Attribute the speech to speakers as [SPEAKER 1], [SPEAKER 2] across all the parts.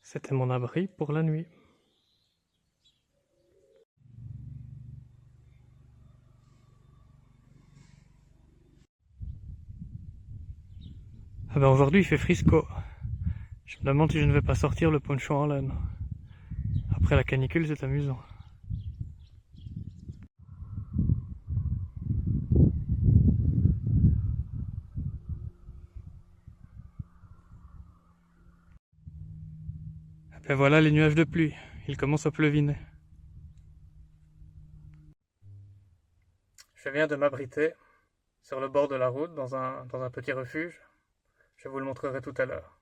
[SPEAKER 1] C'était mon abri pour la nuit. Ah ben aujourd'hui il fait frisco. Je me demande si je ne vais pas sortir le poncho en laine. Après la canicule c'est amusant. Ah ben voilà les nuages de pluie. Il commence à pleuviner. Je viens de m'abriter sur le bord de la route dans un petit refuge. Je vous le montrerai tout à l'heure.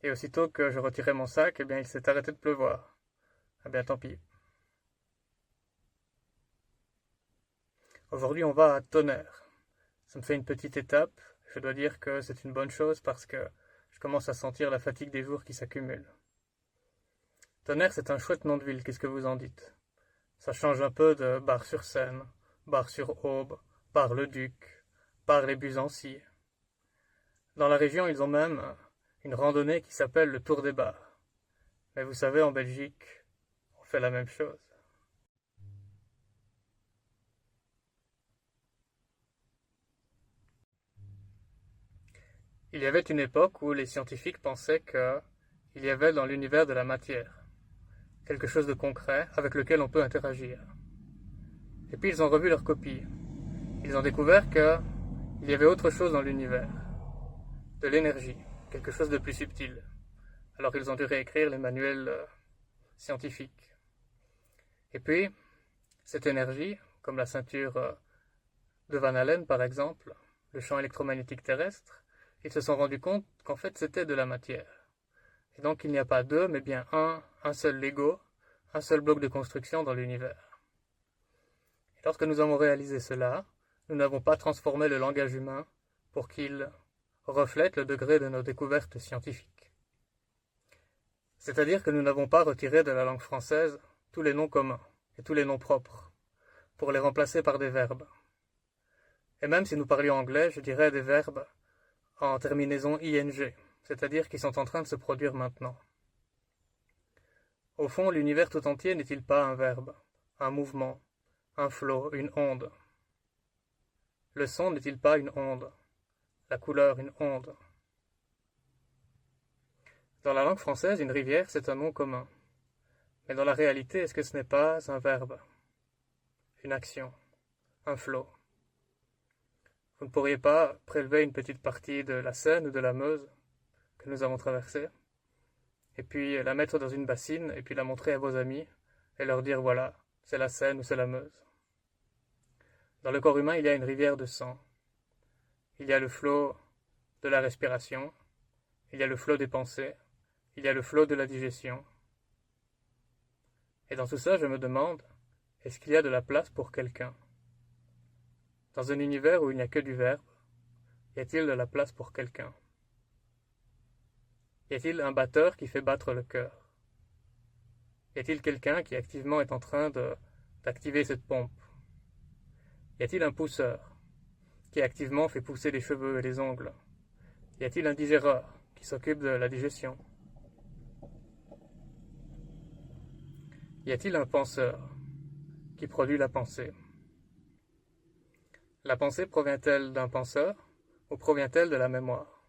[SPEAKER 1] Et aussitôt que je retirais mon sac, eh bien il s'est arrêté de pleuvoir. Ah bien tant pis. Aujourd'hui on va à Tonnerre. Ça me fait une petite étape. Je dois dire que c'est une bonne chose parce que je commence à sentir la fatigue des jours qui s'accumulent. Tonnerre, c'est un chouette nom de ville, qu'est-ce que vous en dites? Ça change un peu de Bar-sur-Seine, Bar-sur-Aube, Bar-le-Duc, Bar-les-Busancy. Dans la région, ils ont même une randonnée qui s'appelle le Tour des Bars. Mais vous savez, en Belgique, on fait la même chose. Il y avait une époque où les scientifiques pensaient qu'il y avait dans l'univers de la matière quelque chose de concret avec lequel on peut interagir. Et puis ils ont revu leur copie. Ils ont découvert qu'il y avait autre chose dans l'univers, de l'énergie, quelque chose de plus subtil. Alors ils ont dû réécrire les manuels scientifiques. Et puis, cette énergie, comme la ceinture de Van Allen par exemple, le champ électromagnétique terrestre, ils se sont rendus compte qu'en fait c'était de la matière. Et donc il n'y a pas deux, mais bien un seul Lego, un seul bloc de construction dans l'univers. Et lorsque nous avons réalisé cela, nous n'avons pas transformé le langage humain pour qu'il reflète le degré de nos découvertes scientifiques. C'est-à-dire que nous n'avons pas retiré de la langue française tous les noms communs et tous les noms propres, pour les remplacer par des verbes. Et même si nous parlions anglais, je dirais des verbes en terminaison ing, c'est-à-dire qui sont en train de se produire maintenant. Au fond, l'univers tout entier n'est-il pas un verbe, un mouvement, un flot, une onde? Le son n'est-il pas une onde? La couleur, une onde? Dans la langue française, une rivière, c'est un nom commun. Mais dans la réalité, est-ce que ce n'est pas un verbe, une action, un flot? Vous ne pourriez pas prélever une petite partie de la Seine ou de la Meuse que nous avons traversée, et puis la mettre dans une bassine, et puis la montrer à vos amis, et leur dire voilà, c'est la Seine ou c'est la Meuse. Dans le corps humain, il y a une rivière de sang. Il y a le flot de la respiration, il y a le flot des pensées, il y a le flot de la digestion. Et dans tout ça, je me demande, est-ce qu'il y a de la place pour quelqu'un? Dans un univers où il n'y a que du verbe, y a-t-il de la place pour quelqu'un? Y a-t-il un batteur qui fait battre le cœur? Y a-t-il quelqu'un qui activement est en train d'activer cette pompe? Y a-t-il un pousseur qui activement fait pousser les cheveux et les ongles? Y a-t-il un digéreur qui s'occupe de la digestion? Y a-t-il un penseur qui produit la pensée? La pensée provient-elle d'un penseur ou provient-elle de la mémoire?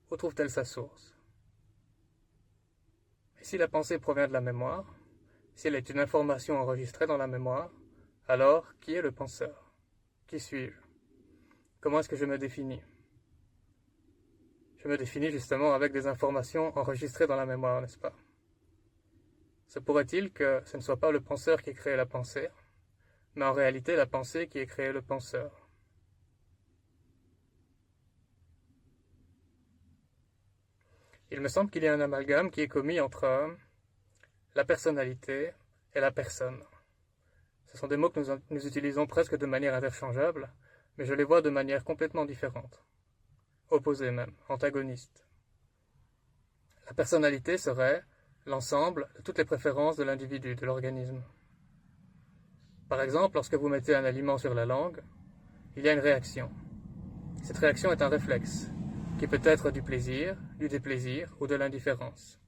[SPEAKER 1] Où trouve-t-elle sa source? Et si la pensée provient de la mémoire, si elle est une information enregistrée dans la mémoire, alors qui est le penseur? Qui suis-je? Comment est-ce que je me définis? Je me définis justement avec des informations enregistrées dans la mémoire, n'est-ce pas? Se pourrait-il que ce ne soit pas le penseur qui ait créé la pensée, mais en réalité la pensée qui ait créé le penseur? Il me semble qu'il y a un amalgame qui est commis entre la personnalité et la personne. Ce sont des mots que nous utilisons presque de manière interchangeable, mais je les vois de manière complètement différente, opposées même, antagonistes. La personnalité serait l'ensemble de toutes les préférences de l'individu, de l'organisme. Par exemple, lorsque vous mettez un aliment sur la langue, il y a une réaction. Cette réaction est un réflexe. qui peut être du plaisir, du déplaisir ou de l'indifférence.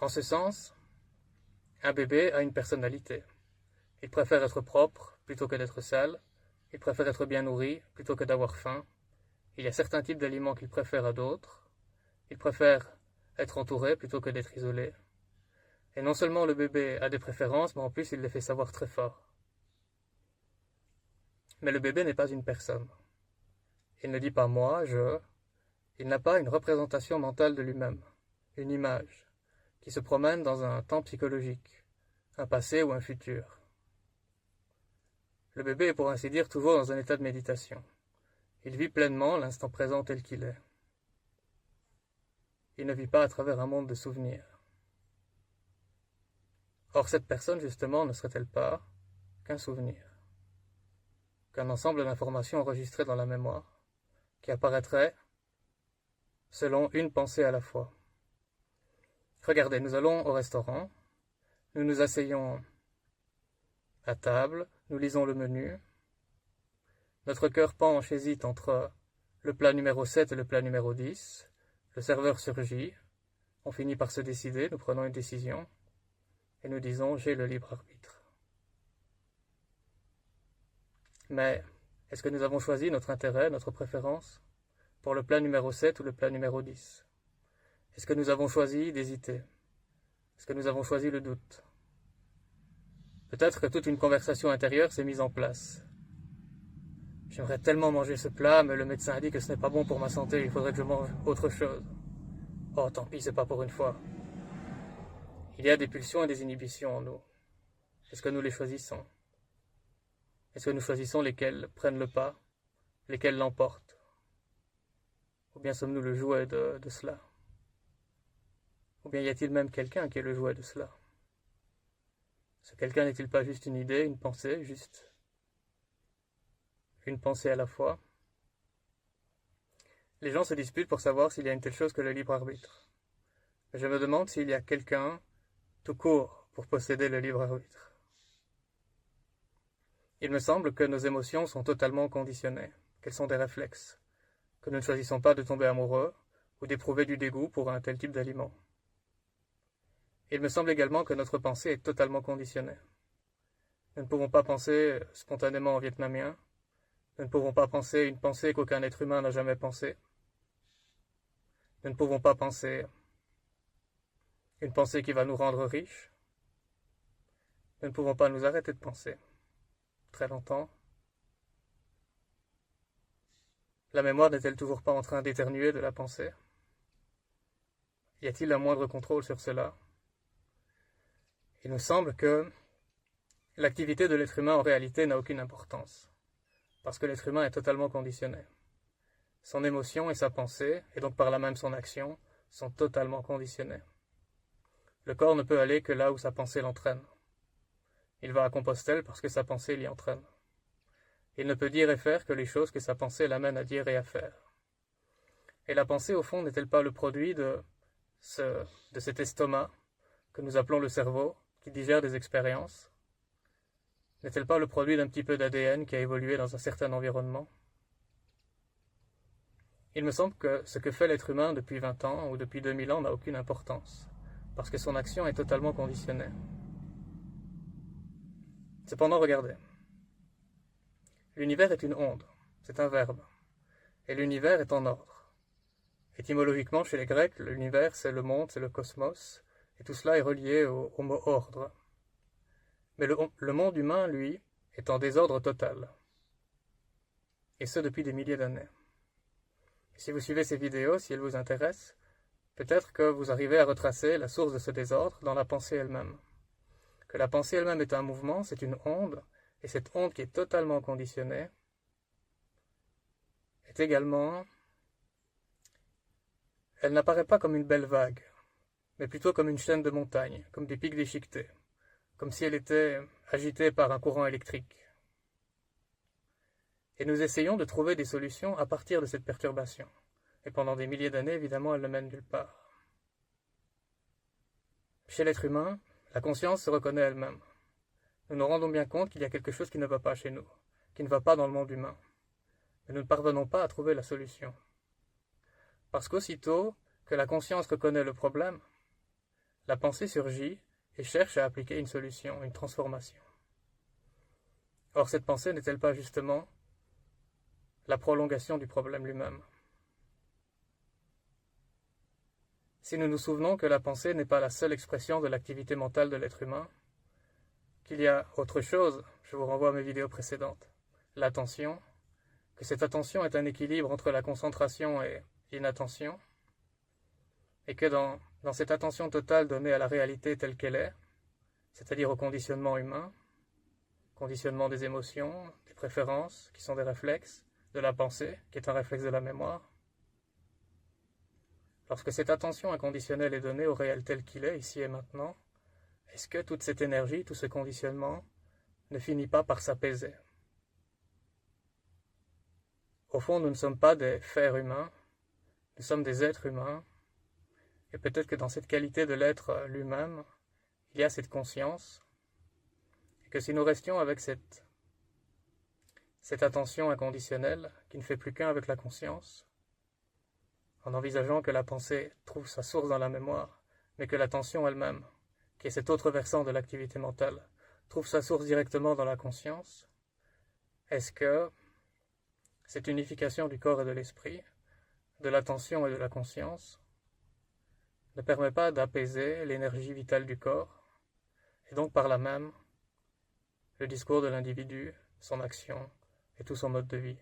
[SPEAKER 1] En ce sens, un bébé a une personnalité. Il préfère être propre plutôt que d'être sale, il préfère être bien nourri plutôt que d'avoir faim, il y a certains types d'aliments qu'il préfère à d'autres, il préfère être entouré plutôt que d'être isolé. Et non seulement le bébé a des préférences, mais en plus il les fait savoir très fort. Mais le bébé n'est pas une personne. Il ne dit pas moi, je. Il n'a pas une représentation mentale de lui-même, une image, qui se promène dans un temps psychologique, un passé ou un futur. Le bébé est pour ainsi dire toujours dans un état de méditation. Il vit pleinement l'instant présent tel qu'il est. Il ne vit pas à travers un monde de souvenirs. Or cette personne justement ne serait-elle pas qu'un souvenir, qu'un ensemble d'informations enregistrées dans la mémoire, qui apparaîtrait selon une pensée à la fois. Regardez, nous allons au restaurant, nous nous asseyons à table, nous lisons le menu, notre cœur penche, hésite entre le plat numéro 7 et le plat numéro 10, le serveur surgit, on finit par se décider, nous prenons une décision, et nous disons « j'ai le libre arbitre ». Mais est-ce que nous avons choisi notre intérêt, notre préférence, pour le plat numéro 7 ou le plat numéro 10? Est-ce que nous avons choisi d'hésiter? Est-ce que nous avons choisi le doute? Peut-être que toute une conversation intérieure s'est mise en place. J'aimerais tellement manger ce plat, mais le médecin a dit que ce n'est pas bon pour ma santé, il faudrait que je mange autre chose. Oh, tant pis, c'est pas pour une fois. Il y a des pulsions et des inhibitions en nous. Est-ce que nous les choisissons? Est-ce que nous choisissons lesquelles prennent le pas, lesquelles l'emportent? Ou bien sommes-nous le jouet de cela? Ou bien y a-t-il même quelqu'un qui est le jouet de cela? Ce quelqu'un n'est-il pas juste une idée, une pensée, juste une pensée à la fois? Les gens se disputent pour savoir s'il y a une telle chose que le libre arbitre. Mais je me demande s'il y a quelqu'un tout court pour posséder le libre arbitre. Il me semble que nos émotions sont totalement conditionnées, qu'elles sont des réflexes, que nous ne choisissons pas de tomber amoureux ou d'éprouver du dégoût pour un tel type d'aliment. Il me semble également que notre pensée est totalement conditionnée. Nous ne pouvons pas penser spontanément en vietnamien, nous ne pouvons pas penser une pensée qu'aucun être humain n'a jamais pensée. Nous ne pouvons pas penser une pensée qui va nous rendre riches. Nous ne pouvons pas nous arrêter de penser très longtemps. La mémoire n'est-elle toujours pas en train d'éternuer de la pensée? Y a-t-il un moindre contrôle sur cela? Il me semble que l'activité de l'être humain en réalité n'a aucune importance, parce que l'être humain est totalement conditionné. Son émotion et sa pensée, et donc par là même son action, sont totalement conditionnés. Le corps ne peut aller que là où sa pensée l'entraîne. Il va à Compostelle parce que sa pensée l'y entraîne. Il ne peut dire et faire que les choses que sa pensée l'amène à dire et à faire. Et la pensée, au fond, n'est-elle pas le produit de cet estomac que nous appelons le cerveau, qui digère des expériences? N'est-elle pas le produit d'un petit peu d'ADN qui a évolué dans un certain environnement? Il me semble que ce que fait l'être humain depuis 20 ans ou depuis 2000 ans n'a aucune importance, parce que son action est totalement conditionnée. Cependant, regardez. L'univers est une onde, c'est un verbe, et l'univers est en ordre. Étymologiquement, chez les Grecs, l'univers c'est le monde, c'est le cosmos, et tout cela est relié au mot ordre. Mais le monde humain, lui, est en désordre total. Et ce depuis des milliers d'années. Si vous suivez ces vidéos, si elles vous intéressent, peut-être que vous arrivez à retracer la source de ce désordre dans la pensée elle-même. Que la pensée elle-même est un mouvement, c'est une onde, et cette onde qui est totalement conditionnée est également... Elle n'apparaît pas comme une belle vague, mais plutôt comme une chaîne de montagnes, comme des pics déchiquetés, comme si elle était agitée par un courant électrique. Et nous essayons de trouver des solutions à partir de cette perturbation. Et pendant des milliers d'années, évidemment, elle ne mène nulle part. Chez l'être humain, la conscience se reconnaît elle-même. Nous nous rendons bien compte qu'il y a quelque chose qui ne va pas chez nous, qui ne va pas dans le monde humain. mais nous ne parvenons pas à trouver la solution. Parce qu'aussitôt que la conscience reconnaît le problème, la pensée surgit et cherche à appliquer une solution, une transformation. Or, cette pensée n'est-elle pas justement la prolongation du problème lui-même? Si nous nous souvenons que la pensée n'est pas la seule expression de l'activité mentale de l'être humain, qu'il y a autre chose, je vous renvoie à mes vidéos précédentes, l'attention, que cette attention est un équilibre entre la concentration et l'inattention, et que dans cette attention totale donnée à la réalité telle qu'elle est, c'est-à-dire au conditionnement humain, conditionnement des émotions, des préférences, qui sont des réflexes, de la pensée, qui est un réflexe de la mémoire, lorsque cette attention inconditionnelle est donnée au réel tel qu'il est, ici et maintenant, est-ce que toute cette énergie, tout ce conditionnement, ne finit pas par s'apaiser? Au fond, nous ne sommes pas des fers humains, nous sommes des êtres humains, et peut-être que dans cette qualité de l'être lui-même, il y a cette conscience, et que si nous restions avec cette attention inconditionnelle, qui ne fait plus qu'un avec la conscience, en envisageant que la pensée trouve sa source dans la mémoire, mais que l'attention elle-même, qui est cet autre versant de l'activité mentale, trouve sa source directement dans la conscience, est-ce que cette unification du corps et de l'esprit, de l'attention et de la conscience, ne permet pas d'apaiser l'énergie vitale du corps, et donc par là même, le discours de l'individu, son action et tout son mode de vie?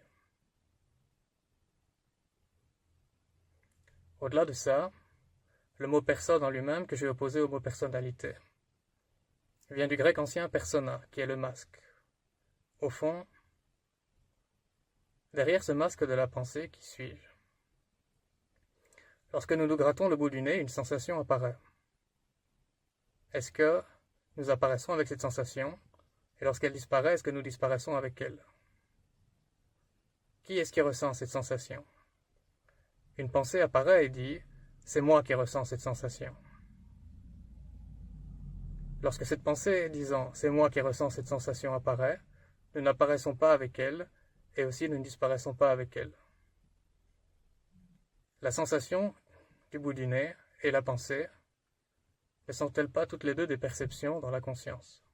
[SPEAKER 1] Au-delà de ça, le mot personne en lui-même, que j'ai opposé au mot personnalité, vient du grec ancien persona, qui est le masque. Au fond, derrière ce masque de la pensée, qui suis-je? Lorsque nous nous grattons le bout du nez, une sensation apparaît. Est-ce que nous apparaissons avec cette sensation, et lorsqu'elle disparaît, est-ce que nous disparaissons avec elle? Qui est-ce qui ressent cette sensation? Une pensée apparaît et dit « c'est moi qui ressens cette sensation ». Lorsque cette pensée disant « c'est moi qui ressens cette sensation » apparaît, nous n'apparaissons pas avec elle, et aussi nous ne disparaissons pas avec elle. La sensation du bout du nez et la pensée ne sont-elles pas toutes les deux des perceptions dans la conscience?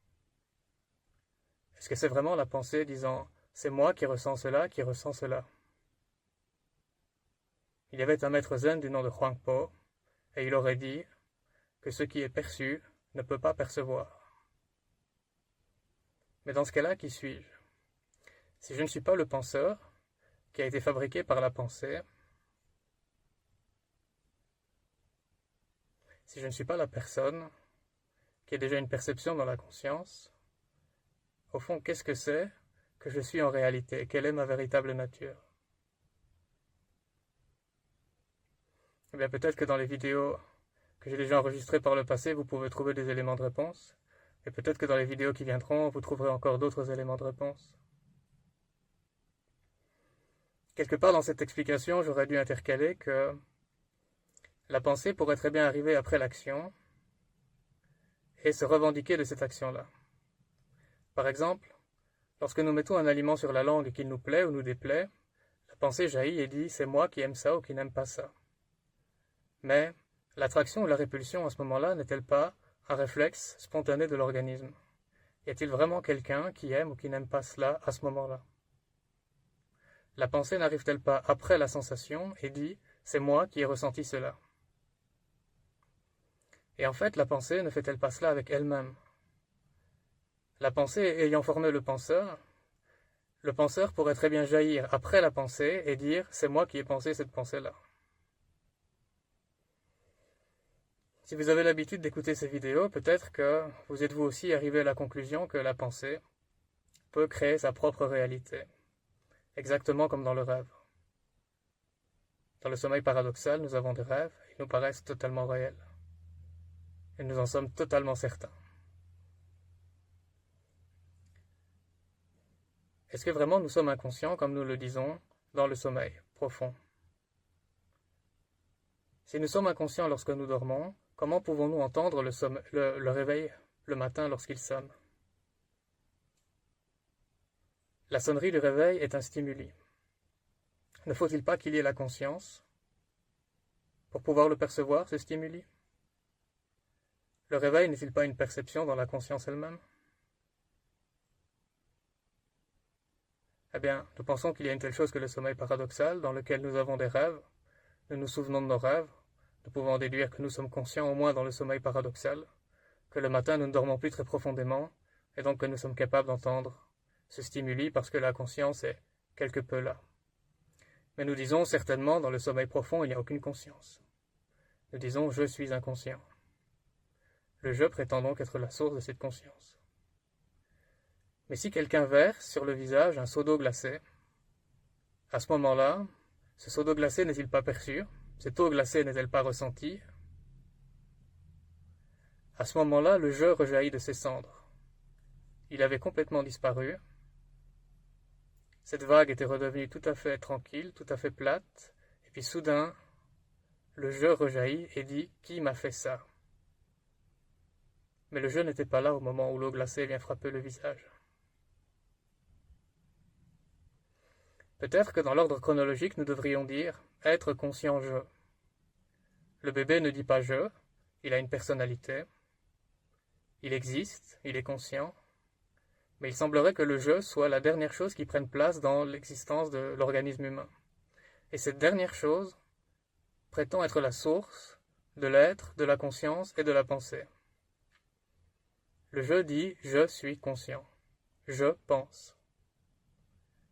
[SPEAKER 1] Est-ce que c'est vraiment la pensée disant « c'est moi qui ressens cela, qui ressens cela » ? Il y avait un maître zen du nom de Huangpo, et il aurait dit que ce qui est perçu ne peut pas percevoir. Mais dans ce cas-là, qui suis-je? Si je ne suis pas le penseur, qui a été fabriqué par la pensée, si je ne suis pas la personne, qui est déjà une perception dans la conscience, au fond, qu'est-ce que c'est que je suis en réalité? Quelle est ma véritable nature? Eh bien, peut-être que dans les vidéos que j'ai déjà enregistrées par le passé, vous pouvez trouver des éléments de réponse. Et peut-être que dans les vidéos qui viendront, vous trouverez encore d'autres éléments de réponse. Quelque part dans cette explication, j'aurais dû intercaler que la pensée pourrait très bien arriver après l'action et se revendiquer de cette action-là. Par exemple, lorsque nous mettons un aliment sur la langue qui nous plaît ou nous déplaît, la pensée jaillit et dit « c'est moi qui aime ça ou qui n'aime pas ça ». Mais l'attraction ou la répulsion à ce moment-là n'est-elle pas un réflexe spontané de l'organisme? Y a-t-il vraiment quelqu'un qui aime ou qui n'aime pas cela à ce moment-là? La pensée n'arrive-t-elle pas après la sensation et dit « c'est moi qui ai ressenti cela ». Et en fait, la pensée ne fait-elle pas cela avec elle-même? La pensée ayant formé le penseur pourrait très bien jaillir après la pensée et dire « c'est moi qui ai pensé cette pensée-là ». Si vous avez l'habitude d'écouter ces vidéos, peut-être que vous êtes vous aussi arrivé à la conclusion que la pensée peut créer sa propre réalité, exactement comme dans le rêve. Dans le sommeil paradoxal, nous avons des rêves, ils nous paraissent totalement réels. Et nous en sommes totalement certains. Est-ce que vraiment nous sommes inconscients, comme nous le disons, dans le sommeil profond? Si nous sommes inconscients lorsque nous dormons, comment pouvons-nous entendre le réveil le matin lorsqu'il sonne? La sonnerie du réveil est un stimuli. ne faut-il pas qu'il y ait la conscience pour pouvoir le percevoir, ce stimuli? Le réveil n'est-il pas une perception dans la conscience elle-même? Eh bien, nous pensons qu'il y a une telle chose que le sommeil paradoxal, dans lequel nous avons des rêves, nous nous souvenons de nos rêves, nous pouvons déduire que nous sommes conscients au moins dans le sommeil paradoxal, que le matin nous ne dormons plus très profondément, et donc que nous sommes capables d'entendre ce stimuli parce que la conscience est quelque peu là. Mais nous disons certainement, dans le sommeil profond, il n'y a aucune conscience. Nous disons « je suis inconscient ». Le je prétend donc être la source de cette conscience. Mais si quelqu'un verse sur le visage un seau d'eau glacée, à ce moment-là, ce seau d'eau glacée n'est-il pas perçu? Cette eau glacée n'est-elle pas ressentie? À ce moment-là, le je rejaillit de ses cendres. Il avait complètement disparu. Cette vague était redevenue tout à fait tranquille, tout à fait plate, et puis soudain, le je rejaillit et dit « Qui m'a fait ça ?» Mais le je n'était pas là au moment où l'eau glacée vient frapper le visage. Peut-être que dans l'ordre chronologique, nous devrions dire « être conscient je ». Le bébé ne dit pas « je », il a une personnalité, il existe, il est conscient, mais il semblerait que le je soit la dernière chose qui prenne place dans l'existence de l'organisme humain. Et cette dernière chose prétend être la source de l'être, de la conscience et de la pensée. Le je dit « je suis conscient »,« je pense ».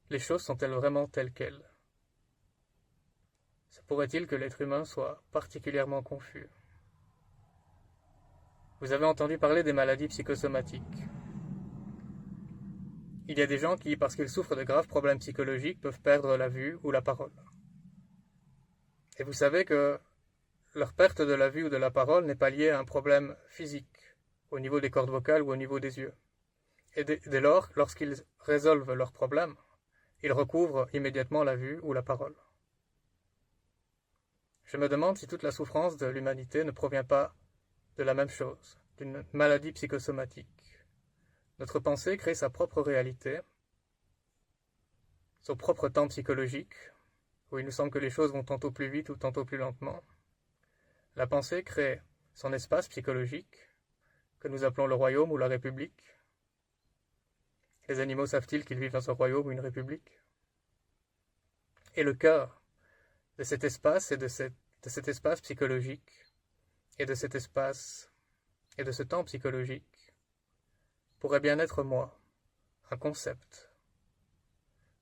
[SPEAKER 1] Les choses sont-elles vraiment telles quelles? Se pourrait-il que l'être humain soit particulièrement confus? Vous avez entendu parler des maladies psychosomatiques. Il y a des gens qui, parce qu'ils souffrent de graves problèmes psychologiques, peuvent perdre la vue ou la parole. Et vous savez que leur perte de la vue ou de la parole n'est pas liée à un problème physique, au niveau des cordes vocales ou au niveau des yeux. Et dès lors, lorsqu'ils résolvent leur problème, ils recouvrent immédiatement la vue ou la parole. Je me demande si toute la souffrance de l'humanité ne provient pas de la même chose, d'une maladie psychosomatique. Notre pensée crée sa propre réalité, son propre temps psychologique, où il nous semble que les choses vont tantôt plus vite ou tantôt plus lentement. La pensée crée son espace psychologique, que nous appelons le royaume ou la république. Les animaux savent-ils qu'ils vivent dans un royaume ou une république? Et le cœur de cet espace et de cet espace psychologique, et de cet espace et de ce temps psychologique, pourrait bien être moi, un concept.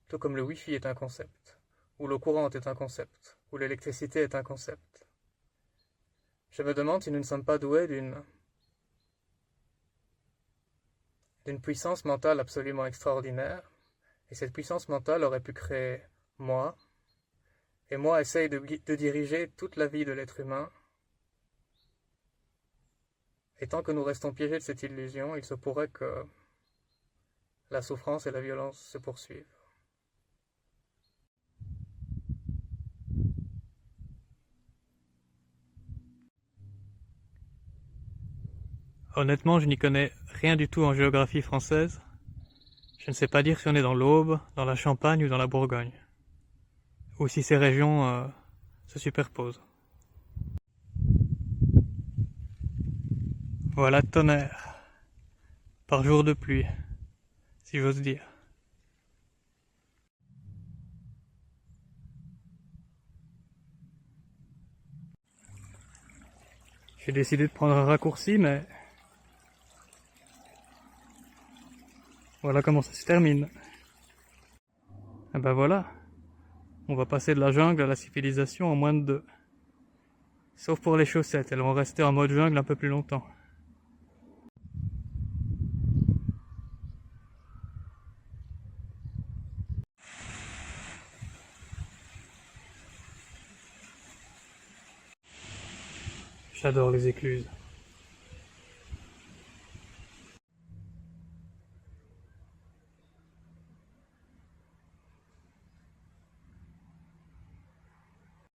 [SPEAKER 1] Tout comme le Wi-Fi est un concept, ou l'eau courante est un concept, ou l'électricité est un concept. Je me demande si nous ne sommes pas doués d'une puissance mentale absolument extraordinaire, et cette puissance mentale aurait pu créer moi, et moi essaye de diriger toute la vie de l'être humain. Et tant que nous restons piégés de cette illusion, il se pourrait que la souffrance et la violence se poursuivent. Honnêtement, je n'y connais rien du tout en géographie française. Je ne sais pas dire si on est dans l'Aube, dans la Champagne ou dans la Bourgogne. Ou si ces régions se superposent. Voilà tonnerre. Par jour de pluie, si j'ose dire. J'ai décidé de prendre un raccourci, mais voilà comment ça se termine. Et ben voilà, on va passer de la jungle à la civilisation en moins de 2. Sauf pour les chaussettes, elles vont rester en mode jungle un peu plus longtemps. J'adore les écluses.